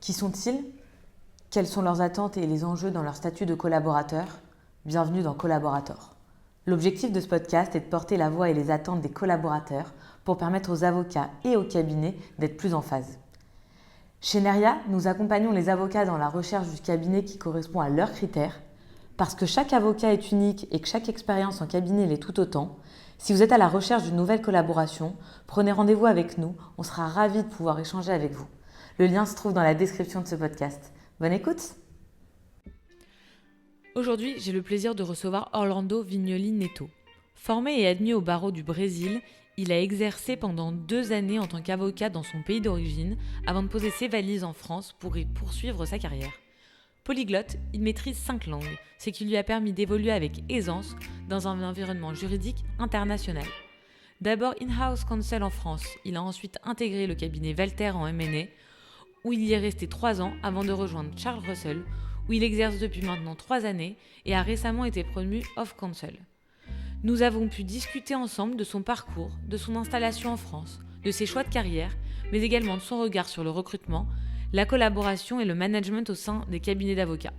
Qui sont-ils? Quelles sont leurs attentes et les enjeux dans leur statut de collaborateur? Bienvenue dans Collaborator. L'objectif de ce podcast est de porter la voix et les attentes des collaborateurs pour permettre aux avocats et aux cabinets d'être plus en phase. Chez Neria, nous accompagnons les avocats dans la recherche du cabinet qui correspond à leurs critères. Parce que chaque avocat est unique et que chaque expérience en cabinet l'est tout autant, si vous êtes à la recherche d'une nouvelle collaboration, prenez rendez-vous avec nous, on sera ravis de pouvoir échanger avec vous. Le lien se trouve dans la description de ce podcast. Bonne écoute! Aujourd'hui, j'ai le plaisir de recevoir Orlando Vignoli Neto. Formé et admis au barreau du Brésil, il a exercé pendant 2 années en tant qu'avocat dans son pays d'origine avant de poser ses valises en France pour y poursuivre sa carrière. Polyglotte, il maîtrise 5 langues, ce qui lui a permis d'évoluer avec aisance dans un environnement juridique international. D'abord in-house counsel en France, il a ensuite intégré le cabinet Valter en M&A, où il y est resté 3 ans avant de rejoindre Charles Russell, où il exerce depuis maintenant 3 années et a récemment été promu Off Counsel. Nous avons pu discuter ensemble de son parcours, de son installation en France, de ses choix de carrière, mais également de son regard sur le recrutement, la collaboration et le management au sein des cabinets d'avocats.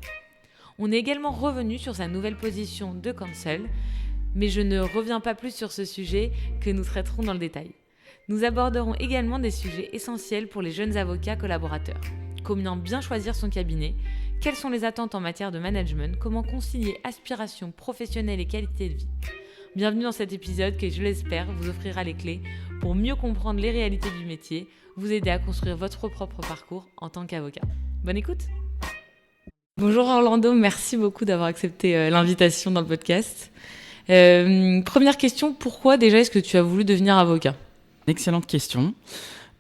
On est également revenu sur sa nouvelle position de counsel, mais je ne reviens pas plus sur ce sujet que nous traiterons dans le détail. Nous aborderons également des sujets essentiels pour les jeunes avocats collaborateurs. Comment bien choisir son cabinet? Quelles sont les attentes en matière de management? Comment concilier aspiration professionnelle et qualité de vie? Bienvenue dans cet épisode qui, je l'espère, vous offrira les clés pour mieux comprendre les réalités du métier, vous aider à construire votre propre parcours en tant qu'avocat. Bonne écoute! Bonjour Orlando, merci beaucoup d'avoir accepté l'invitation dans le podcast. Première question, pourquoi déjà est-ce que tu as voulu devenir avocat? Excellente question.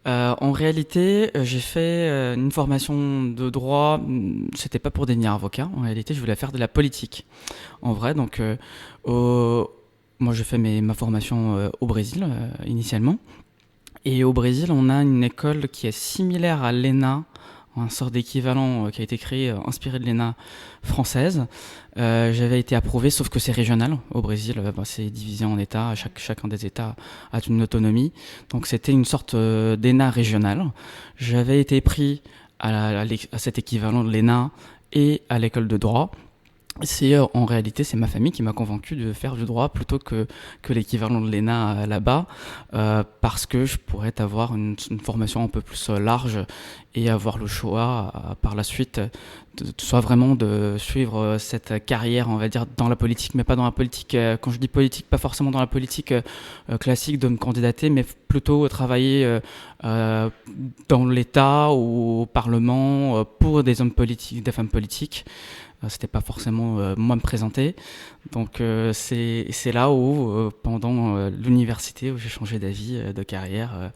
En réalité, j'ai fait une formation de droit. C'était pas pour devenir avocat. En réalité, je voulais faire de la politique. En vrai, donc, moi, j'ai fait ma formation au Brésil initialement. Et au Brésil, on a une école qui est similaire à l'ENA, un sort d'équivalent qui a été créé, inspiré de l'ENA française. J'avais été approuvé, sauf que c'est régional. Au Brésil, c'est divisé en États. Chacun des États a une autonomie. Donc c'était une sorte d'ENA régionale. J'avais été pris à cet équivalent de l'ENA et à l'école de droit. En réalité, c'est ma famille qui m'a convaincu de faire du droit plutôt que l'équivalent de l'ENA là-bas, parce que je pourrais avoir une formation un peu plus large et avoir le choix par la suite, soit vraiment de suivre cette carrière, on va dire, dans la politique, mais pas dans la politique, quand je dis politique, pas forcément dans la politique classique de me candidater, mais plutôt travailler dans l'État ou au Parlement pour des hommes politiques, des femmes politiques. C'était pas forcément moi me présenter, donc c'est là où pendant l'université où j'ai changé d'avis, de carrière,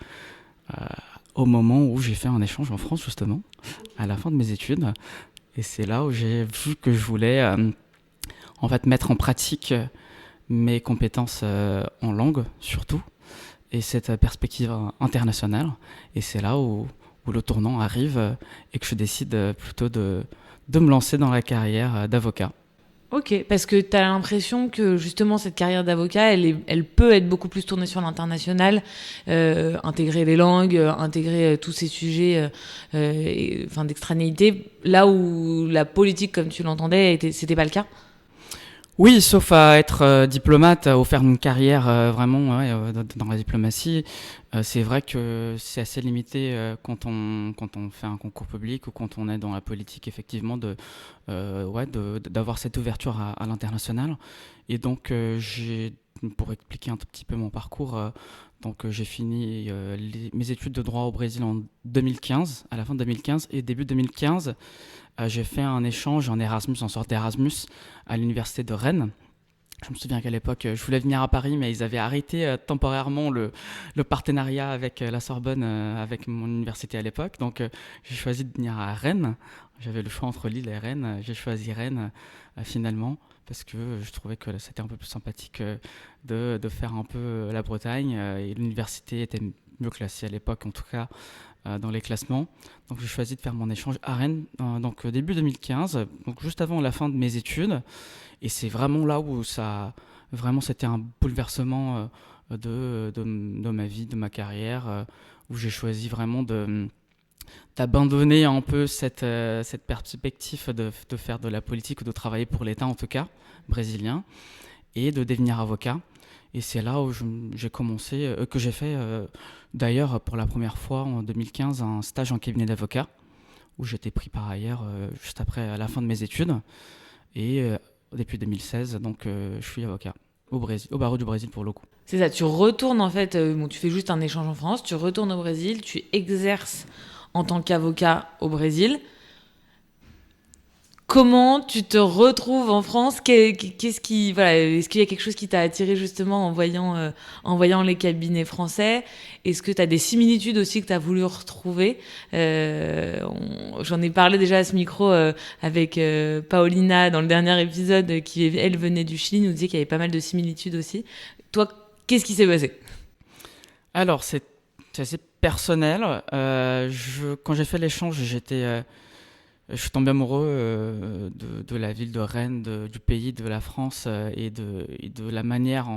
au moment où j'ai fait un échange en France justement à la fin de mes études, et c'est là où j'ai vu que je voulais en fait mettre en pratique mes compétences en langue surtout, et cette perspective internationale, et c'est là où le tournant arrive et que je décide plutôt de me lancer dans la carrière d'avocat. Ok, parce que tu as l'impression que justement cette carrière d'avocat, elle peut être beaucoup plus tournée sur l'international, intégrer les langues, intégrer tous ces sujets d'extranéité, là où la politique, comme tu l'entendais, c'était pas le cas. Oui, sauf à être diplomate, ou faire une carrière vraiment dans la diplomatie. C'est vrai que c'est assez limité quand on fait un concours public ou quand on est dans la politique, effectivement, d'avoir cette ouverture à l'international. Et donc, pour expliquer un tout petit peu mon parcours, j'ai fini mes études de droit au Brésil en 2015, à la fin de 2015, et début 2015, j'ai fait un échange en Erasmus, en sorte d'Erasmus, à l'université de Rennes. Je me souviens qu'à l'époque, je voulais venir à Paris, mais ils avaient arrêté temporairement le partenariat avec la Sorbonne, avec mon université à l'époque. Donc, j'ai choisi de venir à Rennes. J'avais le choix entre Lille et Rennes. J'ai choisi Rennes finalement, parce que je trouvais que c'était un peu plus sympathique de faire un peu la Bretagne. Et l'université était mieux classée à l'époque, en tout cas, dans les classements. Donc j'ai choisi de faire mon échange à Rennes, début 2015, donc juste avant la fin de mes études. Et c'est vraiment là où c'était un bouleversement de ma vie, de ma carrière, où j'ai choisi vraiment d'abandonner un peu cette perspective de faire de la politique ou de travailler pour l'État, en tout cas, brésilien, et de devenir avocat. Et c'est là où j'ai commencé, que j'ai fait d'ailleurs pour la première fois en 2015 un stage en cabinet d'avocat, où j'étais pris par ailleurs juste après à la fin de mes études. Et depuis 2016, donc je suis avocat au Brésil, au barreau du Brésil pour le coup. C'est ça, tu retournes en fait, tu fais juste un échange en France, tu retournes au Brésil, tu exerces en tant qu'avocat au Brésil. Comment tu te retrouves en France? Qu'est-ce qui, voilà, est-ce qu'il y a quelque chose qui t'a attiré justement en voyant les cabinets français? Est-ce que tu as des similitudes aussi que tu as voulu retrouver? J'en ai parlé déjà à ce micro avec Paulina dans le dernier épisode, qui elle venait du Chili, nous disait qu'il y avait pas mal de similitudes aussi. Toi, qu'est-ce qui s'est passé? Alors, c'est assez personnel. Quand j'ai fait l'échange, je suis tombé amoureux de la ville de Rennes, du pays, de la France et de la manière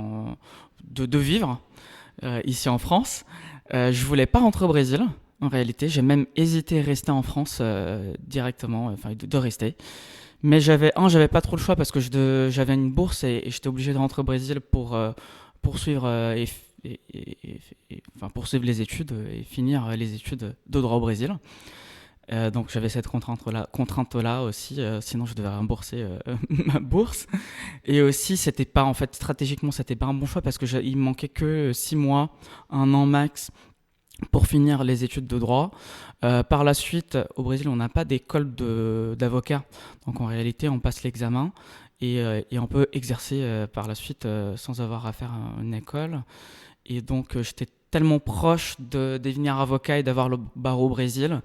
de vivre ici en France. Je voulais pas rentrer au Brésil. En réalité, j'ai même hésité à rester en France directement, enfin de rester. Mais j'avais pas trop le choix parce que j'avais une bourse et j'étais obligé de rentrer au Brésil pour poursuivre enfin poursuivre les études et finir les études de droit au Brésil. Donc j'avais cette contrainte-là aussi, sinon je devais rembourser ma bourse. Et aussi, c'était pas, en fait, stratégiquement, c'était pas un bon choix parce que il me manquait que 6 mois, 1 an max pour finir les études de droit. Par la suite, au Brésil, on n'a pas d'école d'avocat. Donc en réalité, on passe l'examen et on peut exercer par la suite sans avoir à faire une école. Et donc j'étais tellement proche de devenir avocat et d'avoir le barreau au Brésil.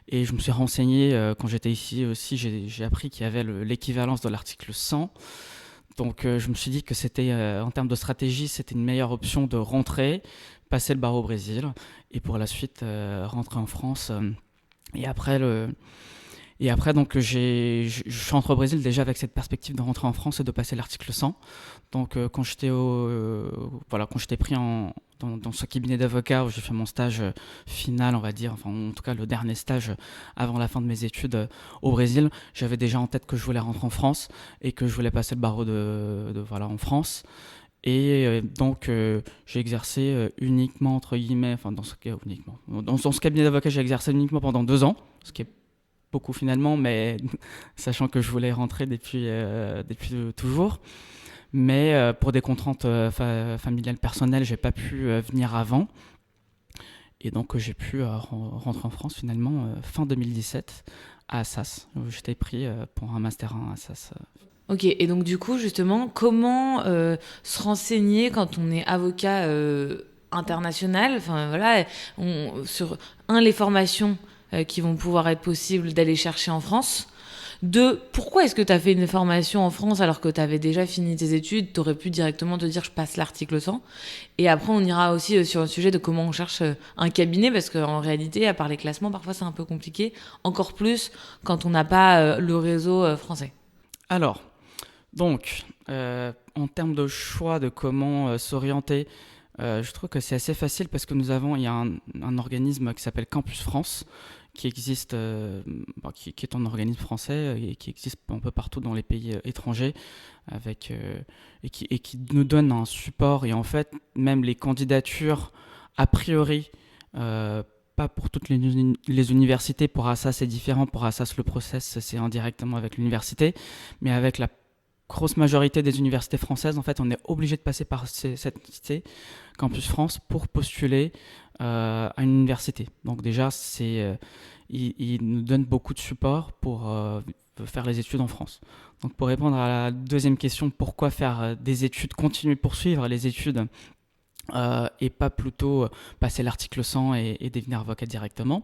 Et je me suis renseigné quand j'étais ici aussi, j'ai appris qu'il y avait l'équivalence de l'article 100. Donc je me suis dit que c'était, en termes de stratégie, c'était une meilleure option de rentrer, passer le barreau au Brésil et pour la suite rentrer en France. Et après, donc je suis rentré au Brésil déjà avec cette perspective de rentrer en France et de passer l'article 100. Donc quand j'étais quand j'étais pris dans ce cabinet d'avocat où j'ai fait mon stage final, on va dire, enfin en tout cas le dernier stage avant la fin de mes études au Brésil, j'avais déjà en tête que je voulais rentrer en France et que je voulais passer le barreau en France. Et donc j'ai exercé uniquement entre guillemets, enfin dans ce cabinet d'avocat, j'ai exercé uniquement pendant 2 ans, ce qui est beaucoup finalement, mais sachant que je voulais rentrer depuis toujours. Mais pour des contraintes familiales personnelles, j'ai pas pu venir avant. Et donc j'ai pu rentrer en France finalement fin 2017 à Assas, où j'étais pris pour un Master 1 à Assas. Ok, et donc du coup, justement, comment se renseigner quand on est avocat international? Enfin voilà, sur les formations qui vont pouvoir être possibles d'aller chercher en France. 2, pourquoi est-ce que tu as fait une formation en France alors que tu avais déjà fini tes études? Tu aurais pu directement te dire je passe l'article 100. Et après, on ira aussi sur le sujet de comment on cherche un cabinet, parce qu'en réalité, à part les classements, parfois c'est un peu compliqué, encore plus quand on n'a pas le réseau français. Alors, donc, en termes de choix de comment s'orienter, je trouve que c'est assez facile parce que il y a un organisme qui s'appelle Campus France, qui existe, qui est un organisme français et qui existe un peu partout dans les pays étrangers, et qui nous donne un support. Et en fait, même les candidatures, a priori, pas pour toutes les universités, pour Assas c'est différent, pour Assas le process c'est indirectement avec l'université, mais avec la grosse majorité des universités françaises, en fait, on est obligé de passer par cette entité, Campus France, pour postuler à une université. Donc déjà, il nous donne beaucoup de support pour faire les études en France. Donc pour répondre à la deuxième question, pourquoi faire des études, continuer, poursuivre les études et pas plutôt passer l'article 100 et devenir avocat directement?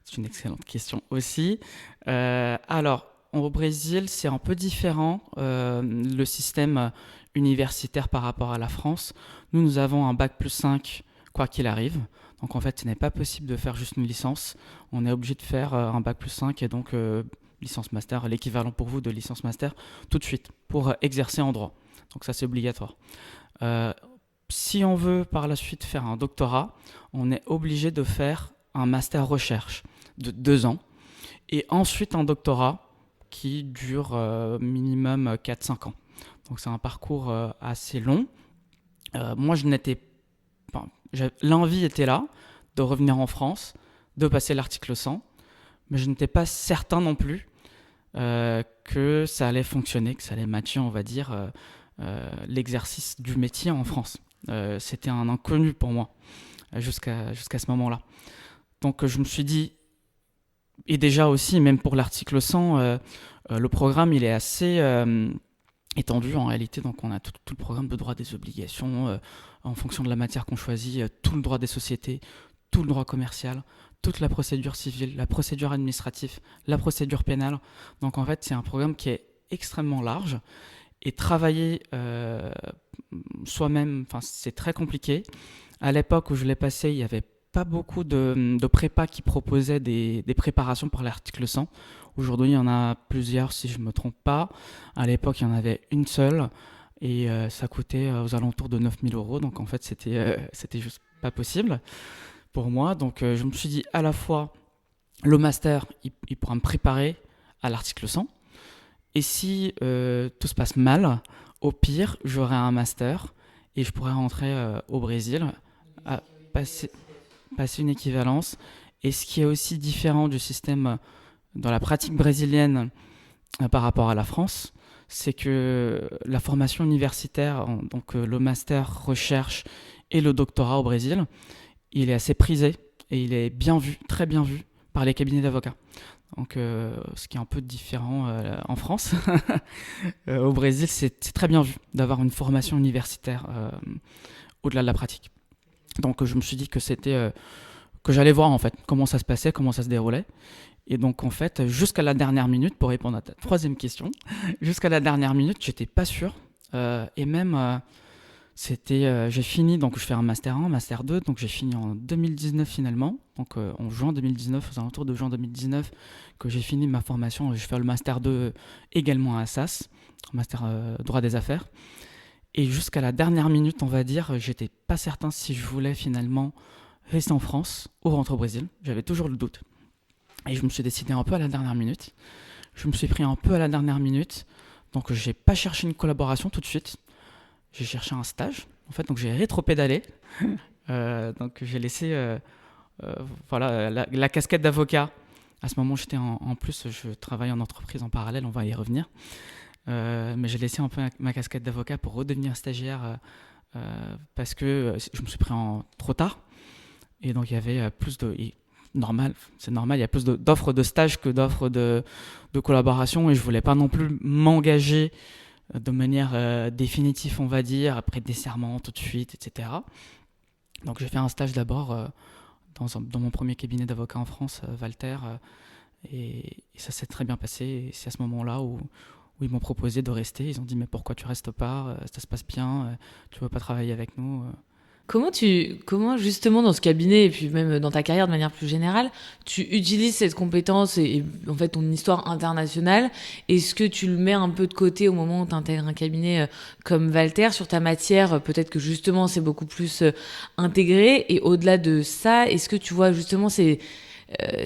C'est une excellente question aussi. Alors, au Brésil, c'est un peu différent, le système universitaire par rapport à la France. Nous avons un bac plus 5, quoi qu'il arrive. Donc en fait, ce n'est pas possible de faire juste une licence. On est obligé de faire un bac plus 5 et donc licence master, l'équivalent pour vous de licence master, tout de suite, pour exercer en droit. Donc ça, c'est obligatoire. Si on veut par la suite faire un doctorat, on est obligé de faire un master recherche. de 2 ans. Et ensuite un doctorat qui dure minimum 4-5 ans. Donc c'est un parcours assez long. Moi, l'envie était là de revenir en France, de passer l'article 100, mais je n'étais pas certain non plus que ça allait fonctionner, que ça allait matcher, on va dire, l'exercice du métier en France. C'était un inconnu pour moi jusqu'à ce moment-là. Donc je me suis dit, et déjà aussi, même pour l'article 100, le programme il est assez étendu en réalité. Donc on a tout le programme de droit des obligations, en fonction de la matière qu'on choisit, tout le droit des sociétés, tout le droit commercial, toute la procédure civile, la procédure administrative, la procédure pénale. Donc en fait, c'est un programme qui est extrêmement large et travailler soi-même, c'est très compliqué. À l'époque où je l'ai passé, il n'y avait pas beaucoup de prépas qui proposaient des préparations pour l'article 100. Aujourd'hui, il y en a plusieurs, si je ne me trompe pas. À l'époque, il y en avait une seule et ça coûtait aux alentours de 9 000 euros. Donc en fait, c'était juste pas possible pour moi. Donc je me suis dit, à la fois, le master, il pourra me préparer à l'article 100. Et si tout se passe mal, au pire, j'aurai un master et je pourrai rentrer au Brésil, à passer une équivalence. Et ce qui est aussi différent du système dans la pratique brésilienne par rapport à la France, c'est que la formation universitaire, donc le master recherche et le doctorat au Brésil, il est assez prisé et il est bien vu, très bien vu par les cabinets d'avocats. Donc, ce qui est un peu différent en France. Au Brésil, c'est très bien vu d'avoir une formation universitaire au-delà de la pratique. Donc, je me suis dit que que j'allais voir en fait comment ça se passait, comment ça se déroulait. Et donc, en fait, jusqu'à la dernière minute, pour répondre à ta troisième question, jusqu'à la dernière minute, j'étais pas sûr. Et même, j'ai fini, donc je fais un Master 1, Master 2, donc j'ai fini en 2019 finalement, donc en juin 2019, aux alentours de juin 2019, que j'ai fini ma formation. Je fais le Master 2 également à Assas, Master droit des affaires. Et jusqu'à la dernière minute, on va dire, j'étais pas certain si je voulais finalement rester en France ou rentrer au Brésil. J'avais toujours le doute. Et je me suis décidé un peu à la dernière minute. Je me suis pris un peu à la dernière minute. Donc j'ai pas cherché une collaboration tout de suite. J'ai cherché un stage. En fait, donc j'ai rétro-pédalé. Donc j'ai laissé la casquette d'avocat. À ce moment, j'étais en plus, je travaille en entreprise en parallèle, on va y revenir. Mais j'ai laissé un peu ma casquette d'avocat pour redevenir stagiaire parce que je me suis pris trop tard. Et donc il y avait plus de... c'est normal, il y a plus d'offres de stage que d'offres de collaboration et je voulais pas non plus m'engager de manière définitive, on va dire, après des serments tout de suite, etc. Donc j'ai fait un stage d'abord dans mon premier cabinet d'avocat en France, Walter, et ça s'est très bien passé. Et c'est à ce moment-là où ils m'ont proposé de rester. Ils ont dit mais pourquoi tu restes pas, ça se passe bien, tu veux pas travailler avec nous. Comment justement dans ce cabinet et puis même dans ta carrière de manière plus générale, tu utilises cette compétence et en fait ton histoire internationale? Est-ce que tu le mets un peu de côté au moment où tu intègres un cabinet comme Walter sur ta matière? Peut-être que justement c'est beaucoup plus intégré. Et au-delà de ça, est-ce que tu vois justement ces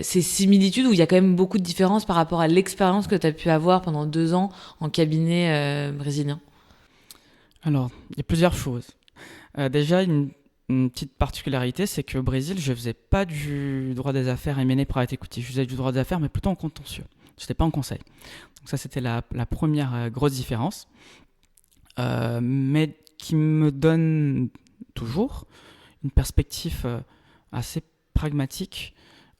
similitudes où il y a quand même beaucoup de différences par rapport à l'expérience que tu as pu avoir pendant 2 ans en cabinet brésilien? Alors, il y a plusieurs choses. Déjà, une petite particularité, c'est qu'au Brésil, je ne faisais pas du droit des affaires M&A private equity. Je faisais du droit des affaires, mais plutôt en contentieux. Je n'étais pas en conseil. Donc ça, c'était la première grosse différence. Mais qui me donne toujours une perspective assez pragmatique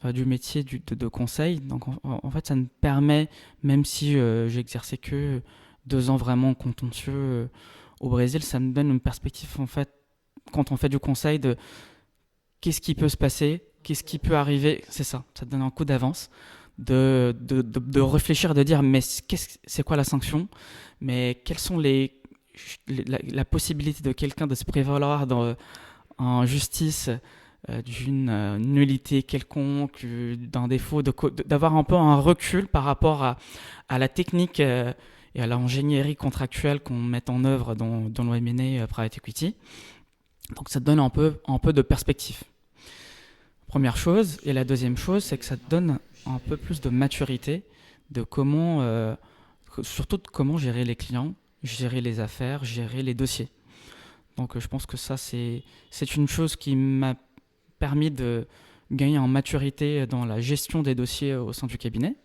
du métier de conseil. Donc en fait, ça me permet, même si j'ai exercé que 2 ans vraiment contentieux au Brésil, ça me donne une perspective en fait quand on fait du conseil de qu'est-ce qui peut se passer, qu'est-ce qui peut arriver. C'est ça te donne un coup d'avance de réfléchir, de dire mais c'est quoi la sanction, mais quelles sont la possibilité de quelqu'un de se prévaloir en justice d'une nullité quelconque, d'un défaut, d'avoir un peu un recul par rapport à la technique et à l'ingénierie contractuelle qu'on met en œuvre dans le M&A private equity. Donc ça te donne un peu de perspective. Première chose. Et la deuxième chose, c'est que ça te donne un peu plus de maturité de surtout de comment gérer les clients, gérer les affaires, gérer les dossiers. Donc je pense que ça, c'est une chose qui m'a permis de gagner en maturité dans la gestion des dossiers au sein du cabinet.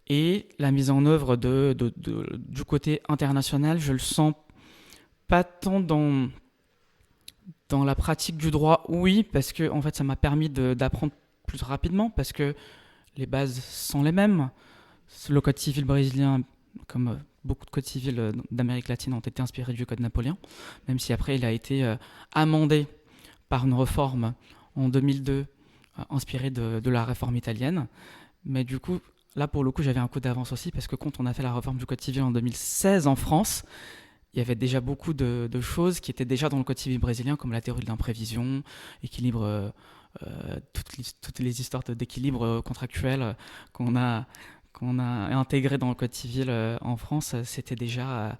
Et la mise en œuvre du côté international, je le sens pas tant dans la pratique du droit, oui, parce que en fait, ça m'a permis d'apprendre plus rapidement, parce que les bases sont les mêmes. Le code civil brésilien, comme beaucoup de codes civils d'Amérique latine, ont été inspirés du code napoléon, même si après il a été amendé par une réforme en 2002, inspirée de la réforme italienne. Mais du coup, là pour le coup, j'avais un coup d'avance aussi, parce que quand on a fait la réforme du code civil en 2016 en France, il y avait déjà beaucoup de choses qui étaient déjà dans le code civil brésilien, comme la théorie de l'imprévision, équilibre, toutes les histoires d'équilibre contractuel qu'on a intégré dans le code civil en France, c'était déjà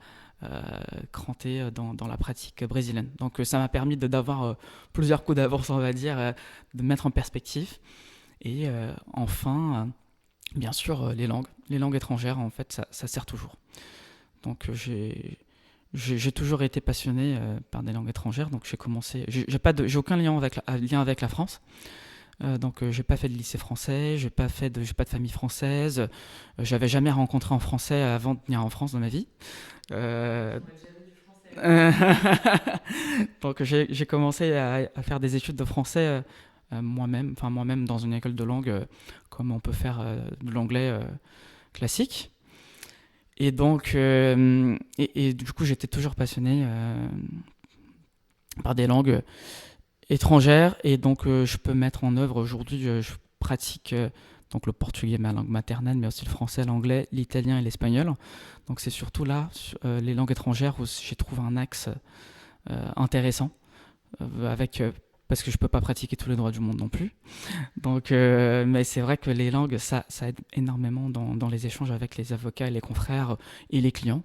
cranté dans la pratique brésilienne. Donc ça m'a permis d'avoir plusieurs coups d'avance, on va dire, de mettre en perspective. Et enfin, bien sûr, les langues étrangères, en fait, ça sert toujours. Donc j'ai toujours été passionné par des langues étrangères, donc j'ai commencé. J'ai aucun lien avec la France. Donc j'ai pas fait de lycée français, j'ai pas de famille française, j'avais jamais rencontré un Français avant de venir en France dans ma vie. Euh, donc j'ai commencé à faire des études de français moi-même dans une école de langue, comme on peut faire de l'anglais classique. Et donc et du coup j'étais toujours passionné par des langues étrangère, et donc je peux mettre en œuvre aujourd'hui, je pratique donc le portugais, ma langue maternelle, mais aussi le français, l'anglais, l'italien et l'espagnol. Donc c'est surtout là, les langues étrangères, où j'ai trouvé un axe intéressant, parce que je peux pas pratiquer tous les droits du monde non plus. Donc, mais c'est vrai que les langues, ça aide énormément dans les échanges avec les avocats et les confrères et les clients,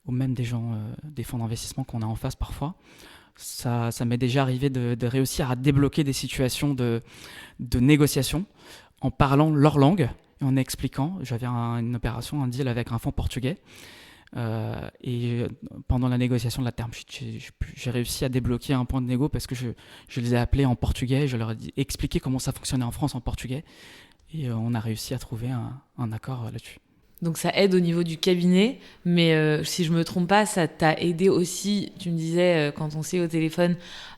ou même des gens, des fonds d'investissement qu'on a en face parfois. Ça m'est déjà arrivé de réussir à débloquer des situations de négociation en parlant leur langue et en expliquant. J'avais une opération, un deal avec un fonds portugais. Et pendant la négociation de la term sheet, j'ai réussi à débloquer un point de négo, parce que je les ai appelés en portugais. Je leur ai expliqué comment ça fonctionnait en France en portugais. Et on a réussi à trouver un accord là-dessus. Donc ça aide au niveau du cabinet, mais si je me trompe pas, ça t'a aidé aussi, tu me disais quand on s'est eu au téléphone,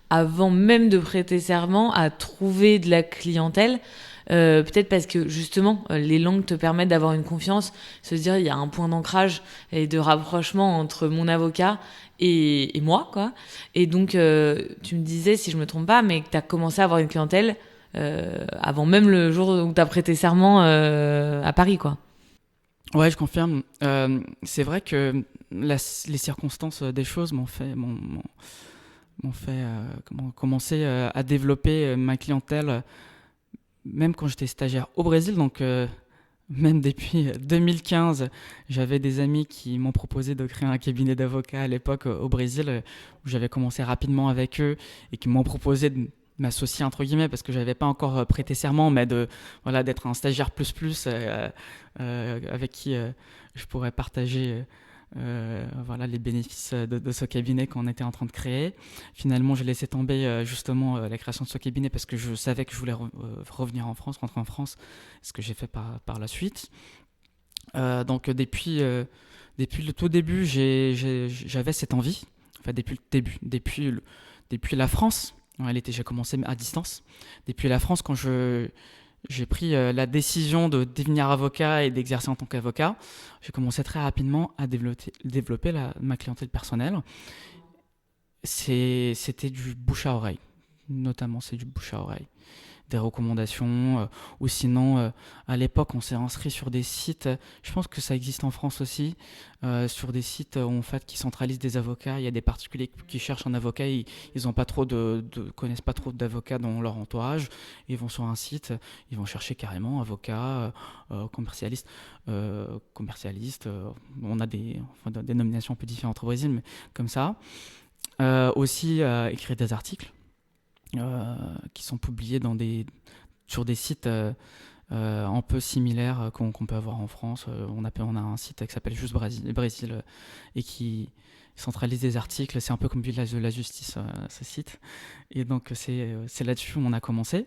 avant même de prêter serment, à trouver de la clientèle. Peut-être parce que justement les langues te permettent d'avoir une confiance, se dire il y a un point d'ancrage et de rapprochement entre mon avocat et moi, quoi. Et donc tu me disais, si je me trompe pas, mais que tu as commencé à avoir une clientèle avant même le jour où tu as prêté serment à Paris, quoi. Ouais, je confirme. C'est vrai que les circonstances des choses m'ont fait commencer à développer ma clientèle, même quand j'étais stagiaire au Brésil. Donc même depuis 2015, j'avais des amis qui m'ont proposé de créer un cabinet d'avocats à l'époque au Brésil, où j'avais commencé rapidement avec eux, et qui m'ont proposé de m'associer entre guillemets, parce que j'avais pas encore prêté serment, mais d'être un stagiaire plus avec qui je pourrais partager les bénéfices de ce cabinet qu'on était en train de créer. Finalement, j'ai laissé tomber justement la création de ce cabinet, parce que je savais que je voulais revenir en France, rentrer en France, ce que j'ai fait par la suite. Donc depuis le tout début, j'avais cette envie, enfin depuis le début, depuis la France. En réalité, j'ai commencé à distance. Depuis la France, quand j'ai pris la décision de devenir avocat et d'exercer en tant qu'avocat, j'ai commencé très rapidement à développer ma clientèle personnelle. C'était du bouche à oreille. Notamment, c'est du bouche à oreille. Des recommandations, ou sinon, à l'époque, on s'est inscrit sur des sites, je pense que ça existe en France aussi, sur des sites en fait, qui centralisent des avocats. Il y a des particuliers qui cherchent un avocat, ils ont pas trop connaissent pas trop d'avocats dans leur entourage, ils vont sur un site, ils vont chercher carrément avocat, commercialiste. On a des dénominations un peu différentes au Brésil, mais comme ça. Aussi écrire des articles. qui sont publiés sur des sites un peu similaires qu'on peut avoir en France. On a un site qui s'appelle Juste Brésil et qui centralise des articles. C'est un peu comme Village de la Justice, ce site. Et donc, c'est là-dessus où on a commencé.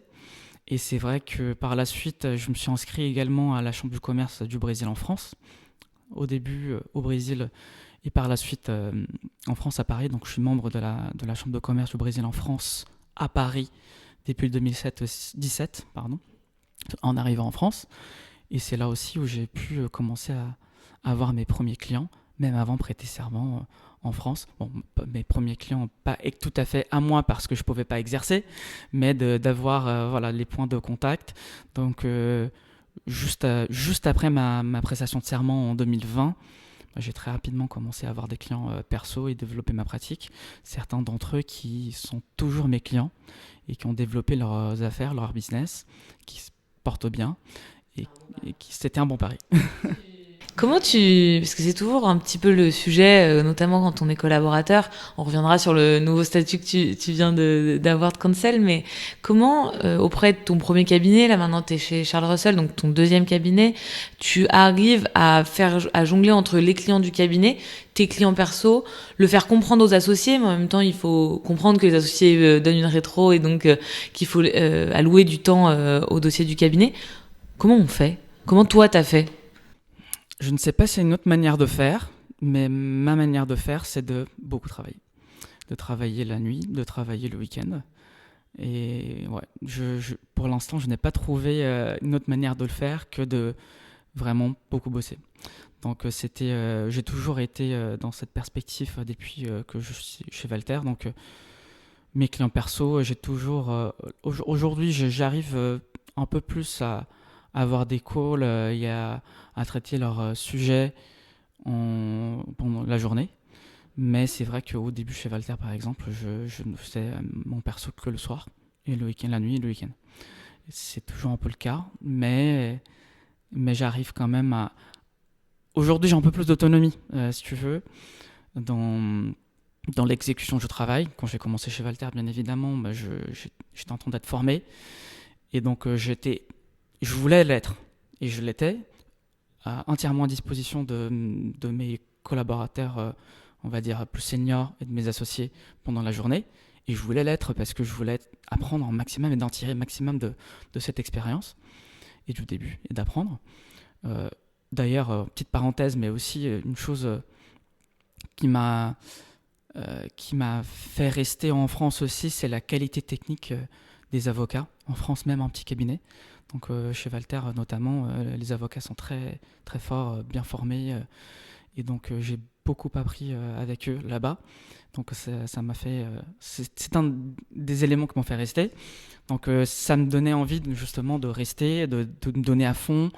Et c'est vrai que par la suite, je me suis inscrit également à la Chambre du commerce du Brésil en France. Au début, au Brésil, et par la suite, en France, à Paris. Donc, je suis membre de la Chambre de commerce du Brésil en France, à Paris, depuis le 2017, pardon, en arrivant en France. Et c'est là aussi où j'ai pu commencer à avoir mes premiers clients, même avant de prêter serment en France. Bon, mes premiers clients, pas tout à fait à moi parce que je ne pouvais pas exercer, mais d'avoir voilà, les points de contact. Donc, juste après ma prestation de serment en 2020, j'ai très rapidement commencé à avoir des clients perso et développer ma pratique. Certains d'entre eux qui sont toujours mes clients et qui ont développé leurs affaires, leur business, qui se portent bien et c'était un bon pari. Parce que c'est toujours un petit peu le sujet, notamment quand on est collaborateur, on reviendra sur le nouveau statut que tu viens d'avoir de Cancel, mais comment, auprès de ton premier cabinet, là maintenant t'es chez Charles Russell, donc ton deuxième cabinet, tu arrives à jongler entre les clients du cabinet, tes clients perso, le faire comprendre aux associés, mais en même temps il faut comprendre que les associés donnent une rétro et donc qu'il faut allouer du temps au dossier du cabinet. Comment on fait? Comment toi t'as fait? Je ne sais pas si c'est une autre manière de faire, mais ma manière de faire, c'est de beaucoup travailler. De travailler la nuit, de travailler le week-end. Et ouais, pour l'instant, je n'ai pas trouvé une autre manière de le faire que de vraiment beaucoup bosser. Donc j'ai toujours été dans cette perspective depuis que je suis chez Valter. Donc mes clients perso, j'ai toujours... aujourd'hui, j'arrive un peu plus à avoir des calls, à traiter leurs sujets pendant la journée. Mais c'est vrai qu'au début, chez Valter, par exemple, je ne faisais mon perso que le soir, et le week-end, la nuit et le week-end. C'est toujours un peu le cas, mais j'arrive quand même à... Aujourd'hui, j'ai un peu plus d'autonomie, si tu veux, dans l'exécution du travail. Quand j'ai commencé chez Valter, bien évidemment, j'étais en train d'être formé. Et donc, je voulais l'être, et je l'étais, entièrement à disposition de mes collaborateurs, on va dire, plus seniors et de mes associés pendant la journée. Et je voulais l'être parce que je voulais apprendre un maximum et d'en tirer un maximum de cette expérience et du début, et d'apprendre. D'ailleurs, petite parenthèse, mais aussi une chose qui m'a fait rester en France aussi, c'est la qualité technique des avocats, en France même en petit cabinet. Donc chez Valter notamment, les avocats sont très, très forts, bien formés, et donc j'ai beaucoup appris avec eux là-bas. Donc ça m'a fait... c'est un des éléments qui m'ont fait rester. Donc ça me donnait envie justement de rester, de me donner à fond,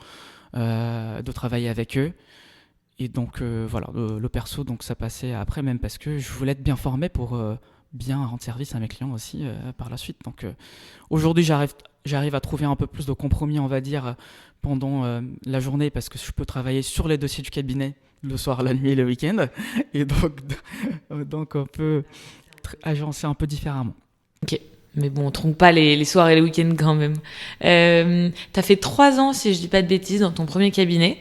de travailler avec eux. Et donc voilà, le perso, donc ça passait après, même parce que je voulais être bien formé pour bien rendre service à mes clients aussi par la suite. Donc aujourd'hui, j'arrive à trouver un peu plus de compromis, on va dire, pendant la journée, parce que je peux travailler sur les dossiers du cabinet le soir, la nuit et le week-end. Et donc on peut agencer un peu différemment. Ok. Mais bon, on trompe pas les soirs et les week-ends quand même. T'as fait 3 ans, si je dis pas de bêtises, dans ton premier cabinet.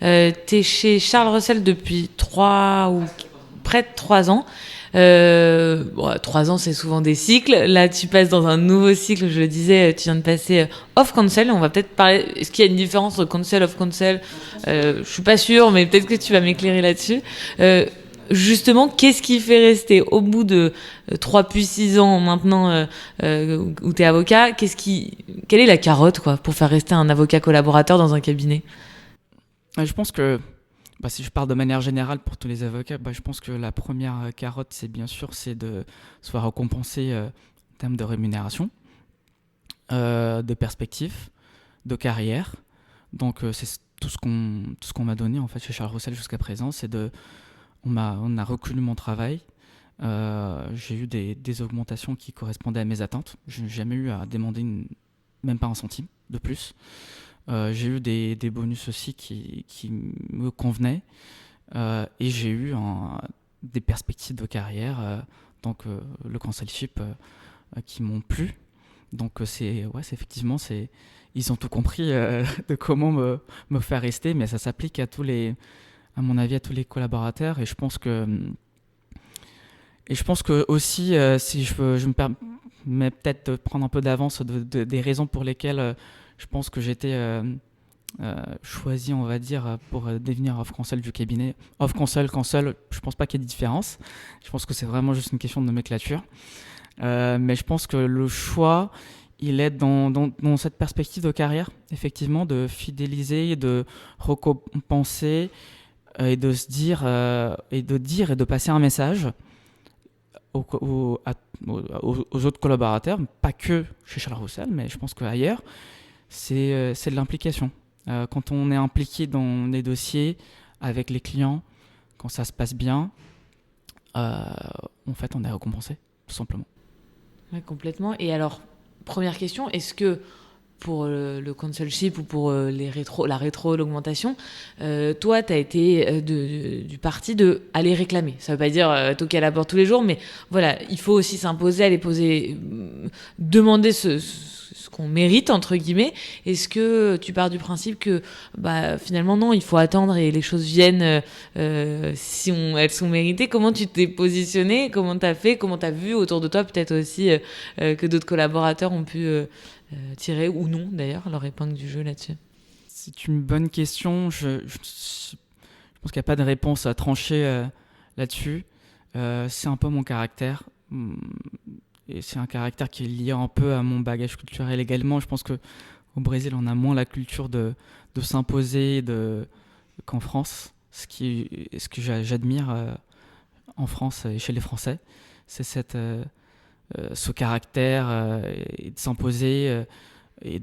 T'es chez Charles Russell depuis 3 ou près de 3 ans. 3 ans, c'est souvent des cycles. Là, tu passes dans un nouveau cycle. Je le disais, tu viens de passer off counsel. On va peut-être parler. Est-ce qu'il y a une différence entre counsel, off counsel? Je suis pas sûre, mais peut-être que tu vas m'éclairer là-dessus. Justement, qu'est-ce qui fait rester au bout de 3 puis 6 ans maintenant où t'es avocat? Quelle est la carotte, quoi, pour faire rester un avocat collaborateur dans un cabinet? Je pense que, si je parle de manière générale pour tous les avocats, je pense que la première carotte, c'est de soit récompenser en termes de rémunération, de perspective, de carrière. Donc c'est tout ce qu'on m'a donné en fait chez Charles Russell jusqu'à présent. On a reconnu mon travail. J'ai eu des augmentations qui correspondaient à mes attentes. Je n'ai jamais eu à demander même pas un centime de plus. J'ai eu des bonus aussi qui me convenaient, et j'ai eu des perspectives de carrière. Donc le consulship qui m'ont plu. Donc effectivement, ils ont tout compris de comment me faire rester, mais ça s'applique à à mon avis, à tous les collaborateurs. Et je pense que aussi, si je me permets peut-être de prendre un peu d'avance des raisons pour lesquelles je pense que j'étais choisi, on va dire, pour devenir off-counsel du cabinet. Off-counsel, counsel, je pense pas qu'il y ait de différence. Je pense que c'est vraiment juste une question de nomenclature. Mais je pense que le choix, il est dans cette perspective de carrière, effectivement, de fidéliser, de récompenser et de se dire et de passer un message aux autres collaborateurs, pas que chez Charles Roussel, mais je pense qu'ailleurs, c'est de l'implication. Quand on est impliqué dans les dossiers avec les clients, quand ça se passe bien, en fait, on est récompensé, tout simplement. Ouais, complètement. Et alors, première question, est-ce que pour le consulship ou pour la rétro, l'augmentation, toi, tu as été du parti de aller réclamer. Ça veut pas dire toquer à la porte tous les jours, mais voilà, il faut aussi s'imposer, aller poser, demander ce qu'on mérite, entre guillemets. Est-ce que tu pars du principe que finalement, non, il faut attendre et les choses viennent si elles sont méritées? Comment tu t'es positionné? Comment tu as fait? Comment tu as vu autour de toi, peut-être aussi, que d'autres collaborateurs ont pu... tirer ou non d'ailleurs leur épingle du jeu là-dessus? C'est une bonne question. Je pense qu'il n'y a pas de réponse à trancher là-dessus. C'est un peu mon caractère. Et c'est un caractère qui est lié un peu à mon bagage culturel également. Je pense qu'au Brésil, on a moins la culture de s'imposer qu'en France. Ce que j'admire en France et chez les Français, c'est ce caractère et de s'imposer et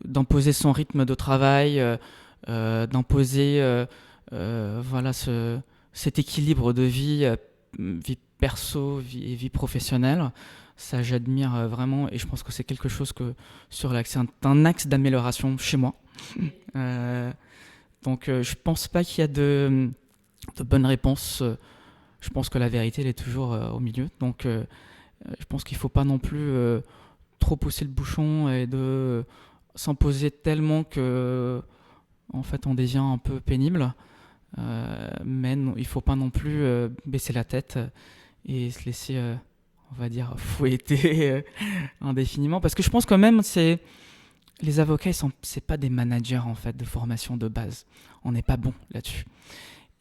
d'imposer son rythme de travail, d'imposer cet équilibre de vie perso et vie professionnelle. Ça, j'admire vraiment, et je pense que c'est quelque chose c'est un axe d'amélioration chez moi. Donc je pense pas qu'il y a de bonnes réponses. Je pense que la vérité, elle est toujours au milieu. Donc je pense qu'il ne faut pas non plus trop pousser le bouchon et de s'imposer tellement que en fait, on devient un peu pénible. Mais non, il ne faut pas non plus baisser la tête et se laisser, on va dire, fouetter indéfiniment. Parce que je pense quand même, les avocats, c'est pas des managers en fait, de formation de base. On n'est pas bon là-dessus.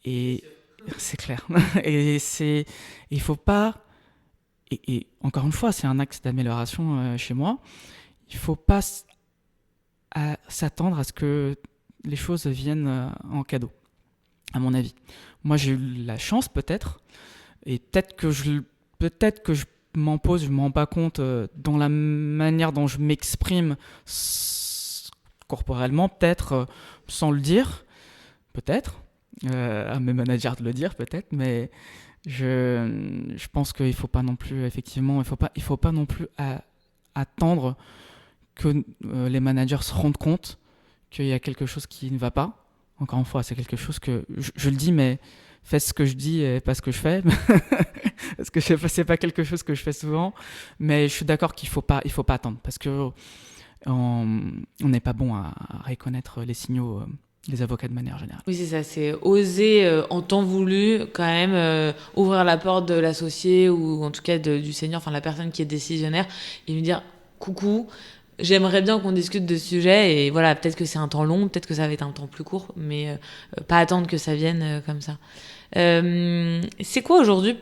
Et c'est clair. Et il faut pas... Et encore une fois, c'est un axe d'amélioration chez moi. Il ne faut pas s'attendre à ce que les choses viennent en cadeau, à mon avis. Moi, j'ai eu la chance, peut-être, et peut-être que je m'impose, je ne me rends pas compte dans la manière dont je m'exprime corporellement, peut-être sans le dire, peut-être, à mes managers de le dire, peut-être, mais... Je pense qu'il ne faut pas non plus, effectivement, il faut pas non plus attendre que les managers se rendent compte qu'il y a quelque chose qui ne va pas. Encore une fois, c'est quelque chose que je le dis, mais faites ce que je dis et pas ce que je fais. Parce que c'est pas quelque chose que je fais souvent. Mais je suis d'accord qu'il faut pas attendre. Parce que on n'est pas bon à reconnaître les signaux. Les avocats de manière générale. Oui, c'est ça, c'est oser en temps voulu quand même ouvrir la porte de l'associé ou en tout cas du senior, enfin la personne qui est décisionnaire, et lui dire coucou, j'aimerais bien qu'on discute de ce sujet, et voilà, peut-être que c'est un temps long, peut-être que ça va être un temps plus court, mais pas attendre que ça vienne comme ça. C'est quoi aujourd'hui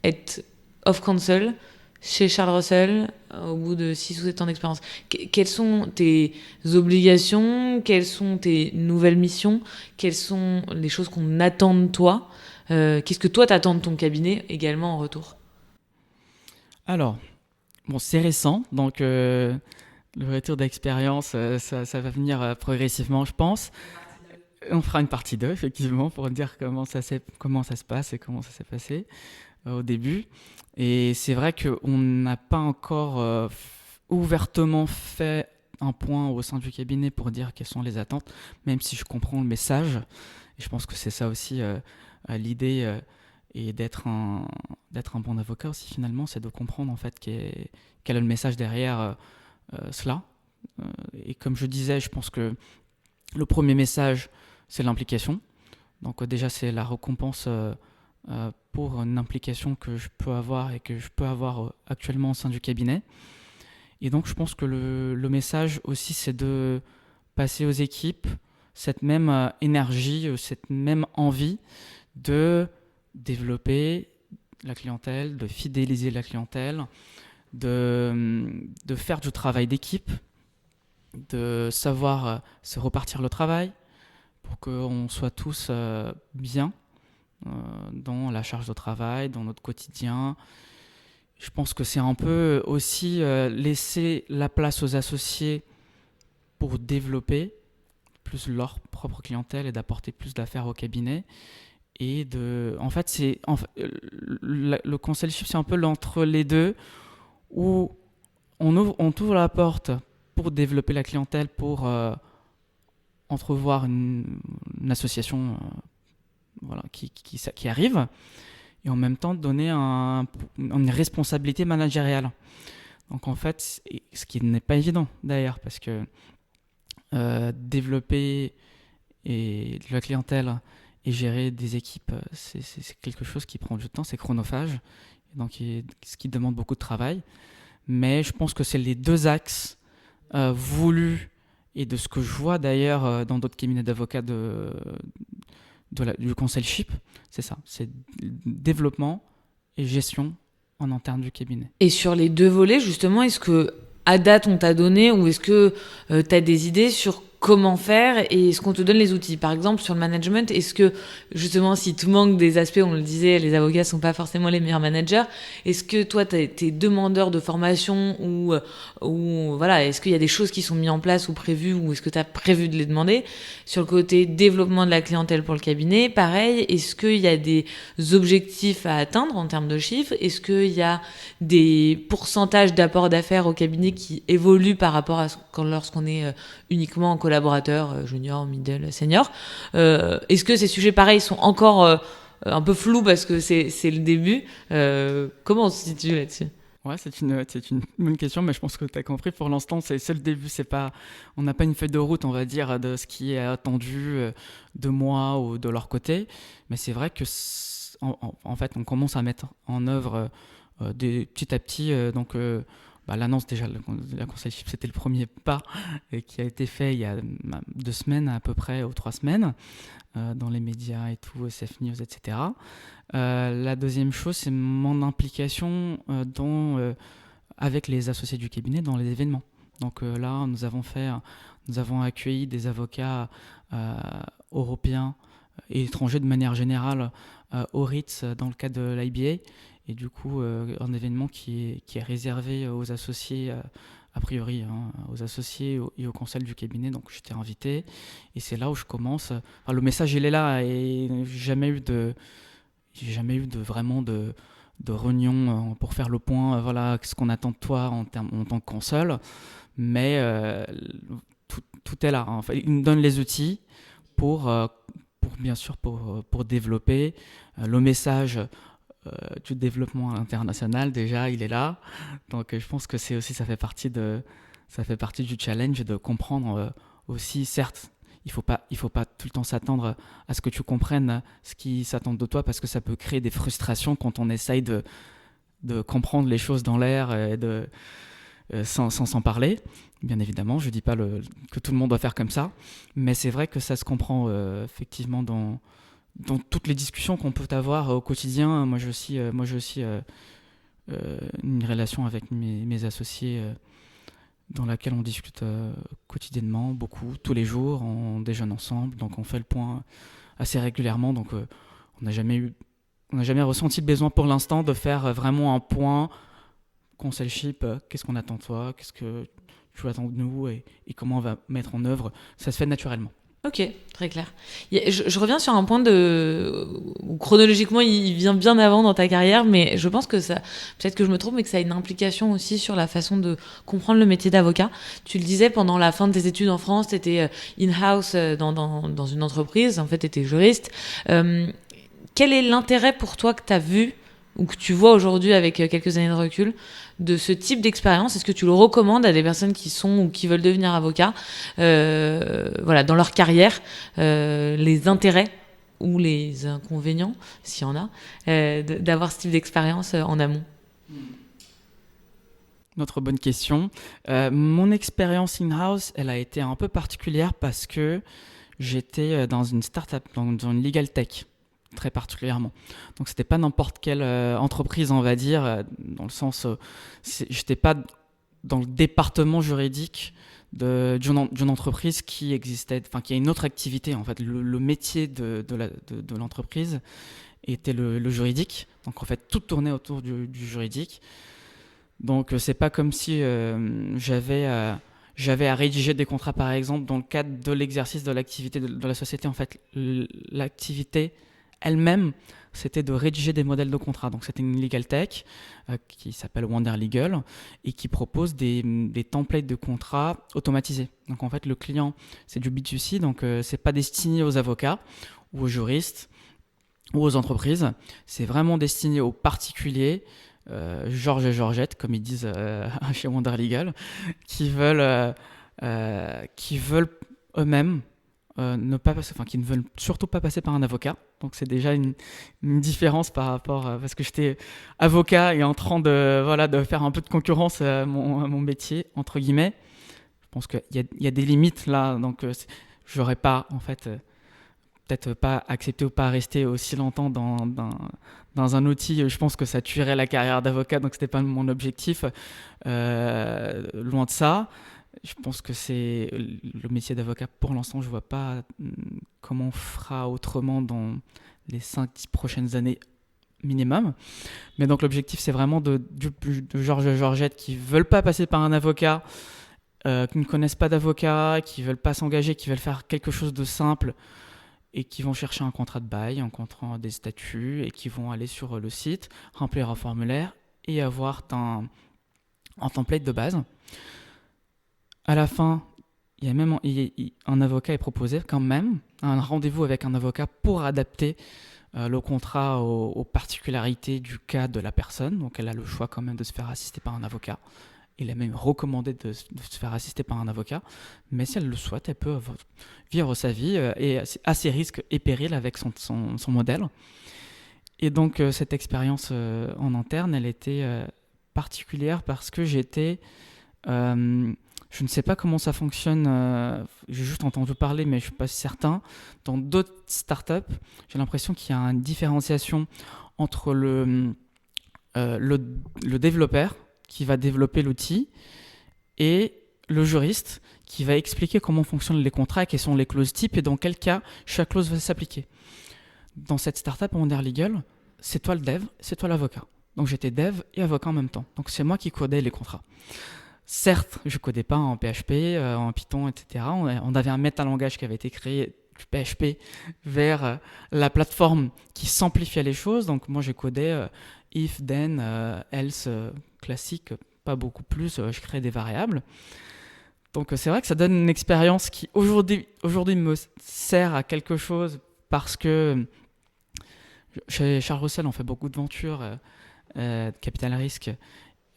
être off-counsel chez Charles Russel, au bout de 6 ou 7 ans d'expérience? Quelles sont tes obligations? Quelles sont tes nouvelles missions? Quelles sont les choses qu'on attend de toi? Qu'est-ce que toi t'attends de ton cabinet également en retour? Alors, bon, c'est récent, donc le retour d'expérience, ça va venir progressivement, je pense. On fera une partie 2, effectivement, pour dire comment ça se passe et comment ça s'est passé au début. Et c'est vrai qu'on n'a pas encore ouvertement fait un point au sein du cabinet pour dire quelles sont les attentes, même si je comprends le message. Et je pense que c'est ça aussi l'idée Et d'être un bon avocat aussi, finalement, c'est de comprendre en fait quel est le message derrière cela. Et comme je disais, je pense que le premier message, c'est l'implication. Donc déjà, c'est la récompense pour une implication que je peux avoir et que je peux avoir actuellement au sein du cabinet. Et donc, je pense que le message aussi, c'est de passer aux équipes cette même énergie, cette même envie de développer la clientèle, de fidéliser la clientèle, de faire du travail d'équipe, de savoir se repartir le travail pour qu'on soit tous bien dans la charge de travail, dans notre quotidien. Je pense que c'est un peu aussi laisser la place aux associés pour développer plus leur propre clientèle et d'apporter plus d'affaires au cabinet. Et en fait, le consulship, c'est un peu l'entre les deux où on t'ouvre la porte pour développer la clientèle, pour entrevoir une association voilà, qui arrive, et en même temps donner une responsabilité managériale. Donc en fait, ce qui n'est pas évident d'ailleurs, parce que développer la clientèle et gérer des équipes, c'est quelque chose qui prend du temps, c'est chronophage, et donc ce qui demande beaucoup de travail. Mais je pense que c'est les deux axes voulus, et de ce que je vois d'ailleurs dans d'autres cabinets d'avocats du consulship, c'est ça, c'est développement et gestion en interne du cabinet. Et sur les deux volets, justement, est-ce que à date on t'a donné, ou est-ce que tu as des idées sur comment faire, et est-ce qu'on te donne les outils? Par exemple, sur le management, est-ce que, justement, si tu manques des aspects, on le disait, les avocats sont pas forcément les meilleurs managers, est-ce que toi, t'es demandeur de formation, ou voilà, est-ce qu'il y a des choses qui sont mises en place ou prévues, ou est-ce que tu as prévu de les demander? Sur le côté développement de la clientèle pour le cabinet, pareil, est-ce qu'il y a des objectifs à atteindre en termes de chiffres? Est-ce qu'il y a des pourcentages d'apport d'affaires au cabinet qui évoluent par rapport à lorsqu'on est uniquement en collaborateur, junior, middle, senior? Est-ce que ces sujets, pareils, sont encore un peu flous parce que c'est le début? Comment on se situe là-dessus? Ouais, c'est une bonne question, mais je pense que tu as compris. Pour l'instant, c'est le début. On n'a pas une feuille de route, on va dire, de ce qui est attendu de moi ou de leur côté. Mais c'est vrai que, en fait, on commence à mettre en œuvre petit à petit. L'annonce, déjà, la consulship, c'était le premier pas qui a été fait il y a 2 semaines à peu près, ou 3 semaines, dans les médias et tout, SF News, etc. La deuxième chose, c'est mon implication avec les associés du cabinet dans les événements. Donc là, nous avons accueilli des avocats européens et étrangers de manière générale au Ritz dans le cadre de l'IBA. Et du coup, un événement qui est réservé aux associés, a priori, aux associés et au conseil du cabinet. Donc j'étais invité, et c'est là où je commence. Enfin, le message, il est là, et j'ai jamais eu vraiment de réunion pour faire le point. Voilà, ce qu'on attend de toi en tant que conseil. Mais tout est là. Enfin, il nous donne les outils pour bien sûr, pour développer le message du développement international. Déjà, il est là. Donc je pense que ça fait partie du challenge, de comprendre aussi. Certes, il faut pas tout le temps s'attendre à ce que tu comprennes ce qui s'attend de toi, parce que ça peut créer des frustrations quand on essaye de comprendre les choses dans l'air, et sans s'en parler. Bien évidemment, je dis pas que tout le monde doit faire comme ça, mais c'est vrai que ça se comprend effectivement dans toutes les discussions qu'on peut avoir au quotidien. Moi, j'ai aussi une relation avec mes associés dans laquelle on discute quotidiennement, beaucoup, tous les jours, on déjeune ensemble, donc on fait le point assez régulièrement. Donc on n'a jamais ressenti le besoin pour l'instant de faire vraiment un point consulship. Qu'est-ce qu'on attend de toi, qu'est-ce que tu attends de nous, et comment on va mettre en œuvre. Ça se fait naturellement. Ok, très clair. Je reviens sur un point où chronologiquement il vient bien avant dans ta carrière, mais je pense que ça, peut-être que je me trompe, mais que ça a une implication aussi sur la façon de comprendre le métier d'avocat. Tu le disais, pendant la fin de tes études en France, tu étais in-house dans une entreprise, en fait tu étais juriste. quel est l'intérêt pour toi que tu as vu ou que tu vois aujourd'hui avec quelques années de recul de ce type d'expérience? Est-ce que tu le recommandes à des personnes qui sont ou qui veulent devenir avocats, dans leur carrière, les intérêts ou les inconvénients, s'il y en a, d'avoir ce type d'expérience en amont? Notre bonne question. Mon expérience in-house, elle a été un peu particulière parce que j'étais dans une start-up, dans une legal tech, très particulièrement. Donc, c'était pas n'importe quelle entreprise, on va dire, dans le sens, j'étais pas dans le département juridique d'une entreprise qui existait, enfin, qui a une autre activité, en fait. Le métier de l'entreprise était le juridique. Donc, en fait, tout tournait autour du juridique. Donc, c'est pas comme si j'avais à rédiger des contrats, par exemple, dans le cadre de l'exercice de l'activité de la société. En fait, l'activité elle-même, c'était de rédiger des modèles de contrats. Donc, c'était une legal tech qui s'appelle Wonder Legal et qui propose des templates de contrats automatisés. Donc, en fait, le client, c'est du B2C, donc c'est pas destiné aux avocats ou aux juristes ou aux entreprises. C'est vraiment destiné aux particuliers, Georges et Georgette, comme ils disent chez Wonder Legal, qui veulent eux-mêmes qui ne veulent surtout pas passer par un avocat. Donc c'est déjà une différence par rapport parce que j'étais avocat et en train de faire un peu de concurrence à mon métier entre guillemets. Je pense qu'il y a des limites là, donc j'aurais pas en fait peut-être pas accepté ou pas rester aussi longtemps dans un outil. Je pense que ça tuerait la carrière d'avocat, donc c'était pas mon objectif. Loin de ça. Je pense que c'est le métier d'avocat, pour l'instant, je ne vois pas comment on fera autrement dans les 5-10 prochaines années minimum. Mais donc l'objectif, c'est vraiment de Georges et Georgette qui ne veulent pas passer par un avocat, qui ne connaissent pas d'avocat, qui ne veulent pas s'engager, qui veulent faire quelque chose de simple et qui vont chercher un contrat de bail, un contrat des statuts et qui vont aller sur le site, remplir un formulaire et avoir un template de base. À la fin, il y a même un avocat est proposé quand même, un rendez-vous avec un avocat pour adapter le contrat aux particularités du cas de la personne. Donc elle a le choix quand même de se faire assister par un avocat. Il est même recommandé de se faire assister par un avocat. Mais si elle le souhaite, elle peut vivre sa vie et à ses risques et périls avec son modèle. Et donc cette expérience en interne, elle était particulière parce que j'étais... je ne sais pas comment ça fonctionne, j'ai juste entendu parler, mais je ne suis pas certain. Dans d'autres startups, j'ai l'impression qu'il y a une différenciation entre le développeur qui va développer l'outil et le juriste qui va expliquer comment fonctionnent les contrats, quelles sont les clauses types et dans quel cas chaque clause va s'appliquer. Dans cette startup, Wonder Legal, c'est toi le dev, c'est toi l'avocat. Donc j'étais dev et avocat en même temps. Donc c'est moi qui codais les contrats. Certes, je ne codais pas en PHP, en Python, etc. On avait un métalangage qui avait été créé du PHP vers la plateforme qui simplifiait les choses. Donc moi, j'ai codé if, then, else, classique, pas beaucoup plus. Je créais des variables. Donc c'est vrai que ça donne une expérience qui aujourd'hui me sert à quelque chose parce que chez Charles Russell, on fait beaucoup de ventures, de capital risque,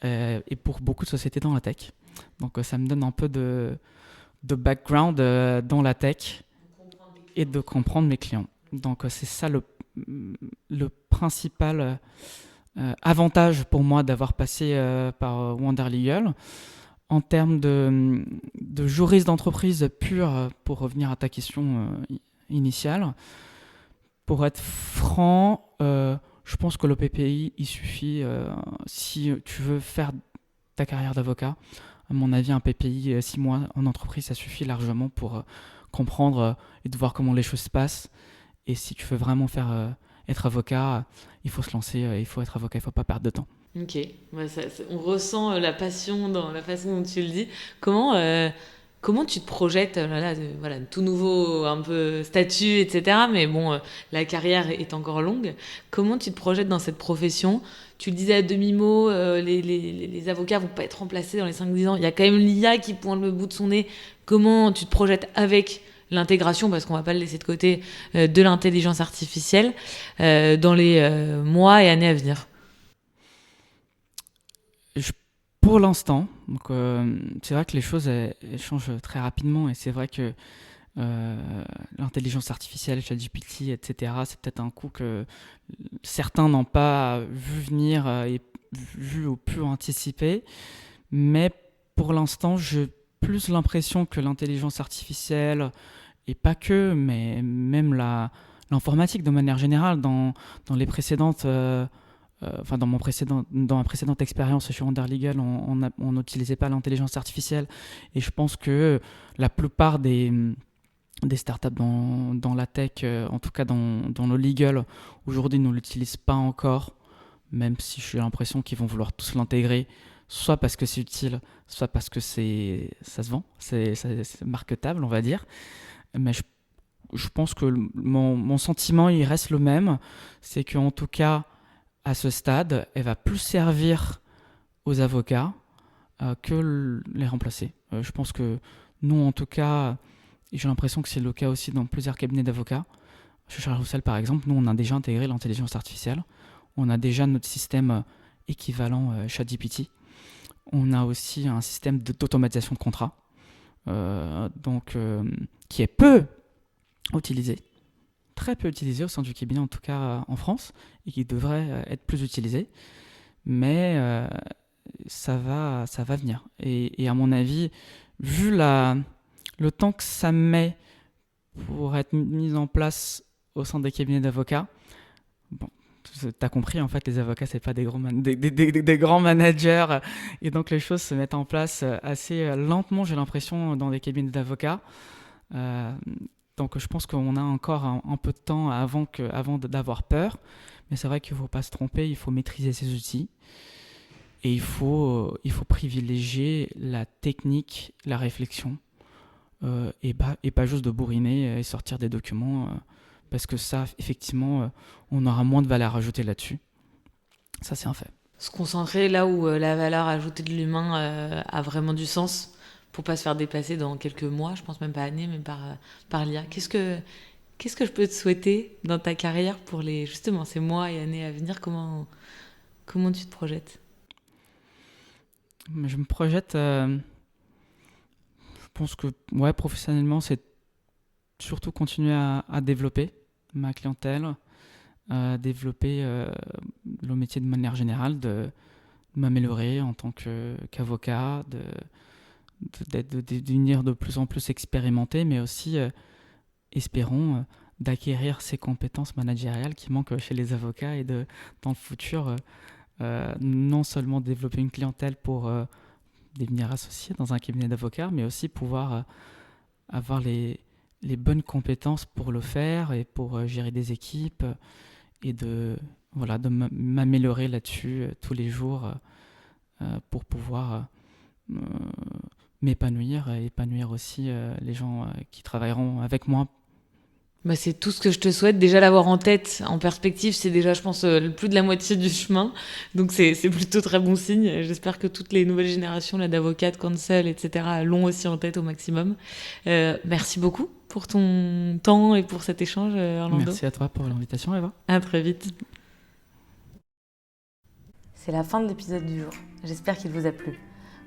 et pour beaucoup de sociétés dans la tech. Donc ça me donne un peu de background dans la tech et de comprendre mes clients. Donc c'est ça le principal avantage pour moi d'avoir passé par Wonder Legal. En termes de juriste d'entreprise pure, pour revenir à ta question initiale, pour être franc, je pense que le PPI, il suffit, si tu veux faire ta carrière d'avocat, à mon avis, un PPI 6 mois en entreprise, ça suffit largement pour comprendre et de voir comment les choses se passent. Et si tu veux vraiment être avocat, il faut se lancer, il faut être avocat, il ne faut pas perdre de temps. Ok, on ressent la passion dans la façon dont tu le dis. Comment tu te projettes, voilà, tout nouveau, un peu statut, etc. Mais bon, la carrière est encore longue. Comment tu te projettes dans cette profession ? Tu le disais à demi-mot, les avocats vont pas être remplacés dans les 5-10 ans. Il y a quand même l'IA qui pointe le bout de son nez. Comment tu te projettes avec l'intégration, parce qu'on ne va pas le laisser de côté, de l'intelligence artificielle dans les mois et années à venir? Pour l'instant, donc, c'est vrai que les choses elles changent très rapidement et c'est vrai que l'intelligence artificielle, ChatGPT, etc., c'est peut-être un coup que certains n'ont pas vu venir et vu ou pu anticiper. Mais pour l'instant, j'ai plus l'impression que l'intelligence artificielle, et pas que, mais même l'informatique de manière générale, dans les précédentes, enfin dans ma précédente expérience chez Wonderlegal, on n'utilisait pas l'intelligence artificielle. Et je pense que la plupart des startups dans la tech, en tout cas dans le legal, aujourd'hui ne l'utilisent pas encore, même si j'ai l'impression qu'ils vont vouloir tous l'intégrer, soit parce que c'est utile, soit parce que ça se vend, c'est marketable, on va dire. Mais je pense que mon sentiment, il reste le même, c'est qu'en tout cas, à ce stade, elle va plus servir aux avocats que les remplacer. Je pense que nous, en tout cas, et j'ai l'impression que c'est le cas aussi dans plusieurs cabinets d'avocats. Chez Charles Roussel, par exemple, nous, on a déjà intégré l'intelligence artificielle. On a déjà notre système équivalent ChatGPT. On a aussi un système d'automatisation de contrats, qui est peu utilisé, très peu utilisé au sein du cabinet, en tout cas en France, et qui devrait être plus utilisé. Mais ça va venir. Et à mon avis, vu le temps que ça met pour être mis en place au sein des cabinets d'avocats, bon, t'as compris, en fait, les avocats, c'est pas des grands managers, et donc les choses se mettent en place assez lentement, j'ai l'impression, dans des cabinets d'avocats. Donc je pense qu'on a encore un peu de temps avant d'avoir peur, mais c'est vrai qu'il ne faut pas se tromper, il faut maîtriser ces outils, et il faut privilégier la technique, la réflexion, et pas juste de bourriner et sortir des documents, parce que ça, effectivement, on aura moins de valeur ajoutée là-dessus. Ça, c'est un fait. Se concentrer là où la valeur ajoutée de l'humain a vraiment du sens, pour pas se faire dépasser dans quelques mois, je pense même pas années, mais par l'IA. Qu'est-ce que je peux te souhaiter dans ta carrière pour justement ces mois et années à venir? Comment tu te projettes? Je me projette, je pense que professionnellement, c'est surtout continuer à développer ma clientèle, à développer le métier de manière générale, de m'améliorer en tant qu'avocat, de devenir de plus en plus expérimenté, mais aussi, espérons, d'acquérir ces compétences managériales qui manquent chez les avocats et dans le futur, non seulement développer une clientèle pour devenir associé dans un cabinet d'avocats, mais aussi pouvoir avoir les bonnes compétences pour le faire et pour gérer des équipes et de m'améliorer là-dessus tous les jours pour pouvoir m'épanouir et épanouir aussi les gens qui travailleront avec moi. Bah, c'est tout ce que je te souhaite. Déjà, l'avoir en tête, en perspective, c'est déjà, je pense, plus de la moitié du chemin. Donc, c'est plutôt très bon signe. J'espère que toutes les nouvelles générations là, d'avocats, de counsel, etc., l'ont aussi en tête au maximum. Merci beaucoup pour ton temps et pour cet échange, Orlando. Merci à toi pour l'invitation, Eva. À très vite. C'est la fin de l'épisode du jour. J'espère qu'il vous a plu.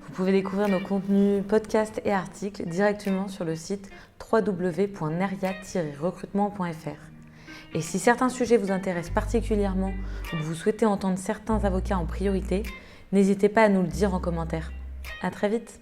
Vous pouvez découvrir nos contenus, podcasts et articles directement sur le site www.neria-recrutement.fr. Et si certains sujets vous intéressent particulièrement ou que vous souhaitez entendre certains avocats en priorité, n'hésitez pas à nous le dire en commentaire. À très vite!